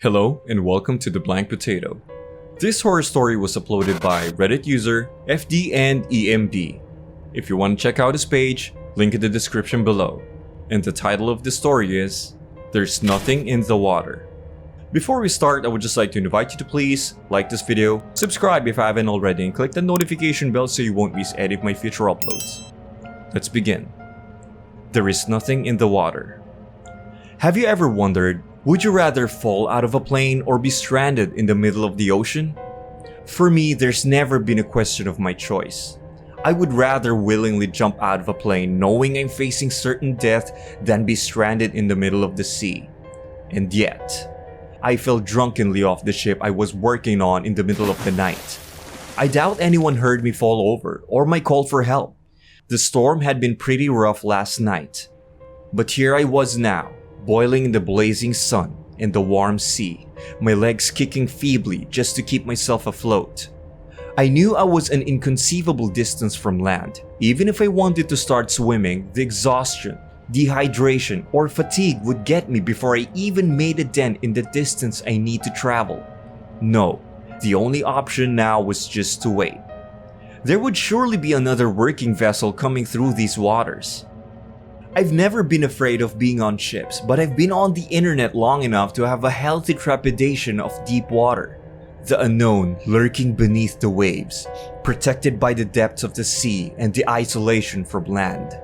Hello and welcome to The Blank Potato. This horror story was uploaded by Reddit user FD and EMD. If you want to check out his page, link in the description below. And the title of the story is There's Nothing in the Water. Before we start, I would just like to invite you to please like this video, subscribe if I haven't already, and click the notification bell so you won't miss any of my future uploads. Let's begin. There is nothing in the water. Have you ever wondered, would you rather fall out of a plane or be stranded in the middle of the ocean? For me, there's never been a question of my choice. I would rather willingly jump out of a plane knowing I'm facing certain death than be stranded in the middle of the sea. And yet, I fell drunkenly off the ship I was working on in the middle of the night. I doubt anyone heard me fall over or my call for help. The storm had been pretty rough last night. But here I was now, boiling in the blazing sun in the warm sea, my legs kicking feebly just to keep myself afloat. I knew I was an inconceivable distance from land. Even if I wanted to start swimming, the exhaustion, dehydration, or fatigue would get me before I even made a dent in the distance I need to travel. No, the only option now was just to wait. There would surely be another working vessel coming through these waters. I've never been afraid of being on ships, but I've been on the internet long enough to have a healthy trepidation of deep water. The unknown lurking beneath the waves, protected by the depths of the sea and the isolation from land.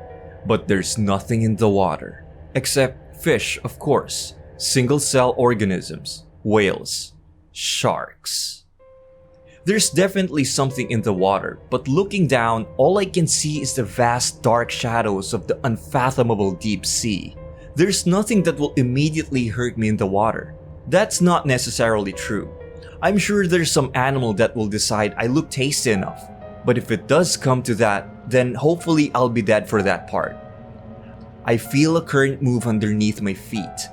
But there's nothing in the water. Except fish, of course, single-cell organisms, whales, sharks. There's definitely something in the water, but looking down, all I can see is the vast dark shadows of the unfathomable deep sea. There's nothing that will immediately hurt me in the water. That's not necessarily true. I'm sure there's some animal that will decide I look tasty enough. But if it does come to that, then hopefully I'll be dead for that part. I feel a current move underneath my feet.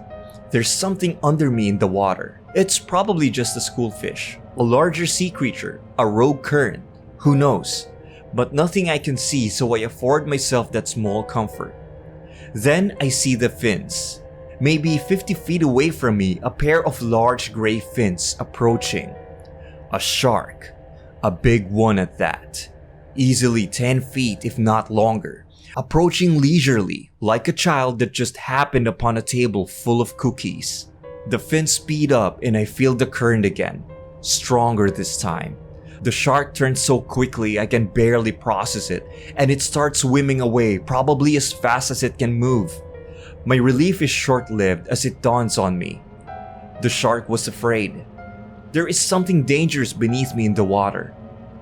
There's something under me in the water. It's probably just a schoolfish, a larger sea creature, a rogue current, who knows? But nothing I can see, so I afford myself that small comfort. Then I see the fins. Maybe 50 feet away from me, a pair of large gray fins approaching. A shark, a big one at that. Easily 10 feet if not longer, approaching leisurely, like a child that just happened upon a table full of cookies. The fins speed up and I feel the current again. Stronger this time. The shark turns so quickly I can barely process it, and it starts swimming away, probably as fast as it can move. My relief is short-lived as it dawns on me. The shark was afraid. There is something dangerous beneath me in the water.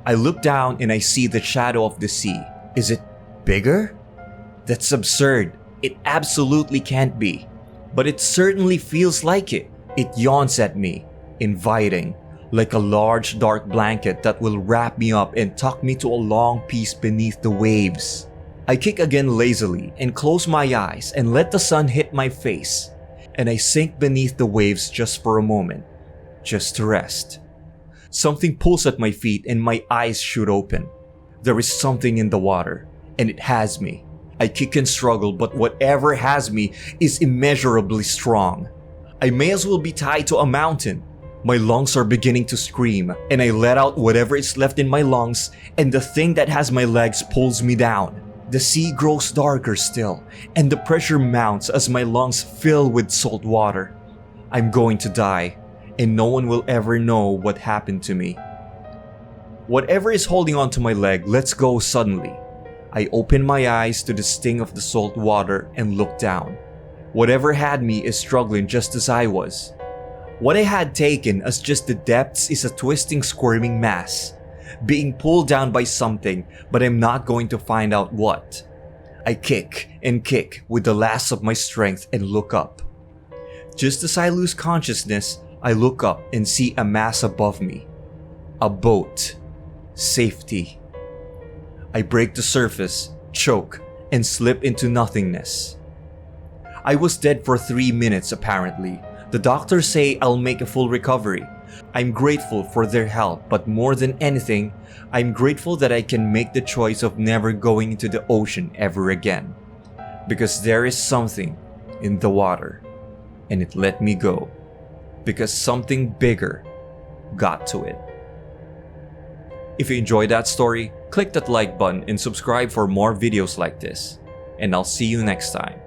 I look down and I see the shadow of the sea. Is it bigger? That's absurd. It absolutely can't be. But it certainly feels like it. It yawns at me, inviting, like a large dark blanket that will wrap me up and tuck me to a long piece beneath the waves. I kick again lazily and close my eyes and let the sun hit my face. And I sink beneath the waves just for a moment, just to rest. Something pulls at my feet and my eyes shoot open. There is something in the water, and it has me. I kick and struggle, but whatever has me is immeasurably strong. I may as well be tied to a mountain. My lungs are beginning to scream, and I let out whatever is left in my lungs, and the thing that has my legs pulls me down. The sea grows darker still, and the pressure mounts as my lungs fill with salt water. I'm going to die, and no one will ever know what happened to me. Whatever is holding onto my leg lets go suddenly. I open my eyes to the sting of the salt water and look down. Whatever had me is struggling just as I was. What I had taken as just the depths is a twisting, squirming mass, being pulled down by something, but I'm not going to find out what. I kick and kick with the last of my strength and look up. Just as I lose consciousness, I look up and see a mass above me. A boat. Safety. I break the surface, choke, and slip into nothingness. I was dead for 3 minutes apparently. The doctors say I'll make a full recovery. I'm grateful for their help, but more than anything, I'm grateful that I can make the choice of never going into the ocean ever again. Because there is something in the water, and it let me go. because something bigger got to it. If you enjoyed that story, click that like button and subscribe for more videos like this. And I'll see you next time.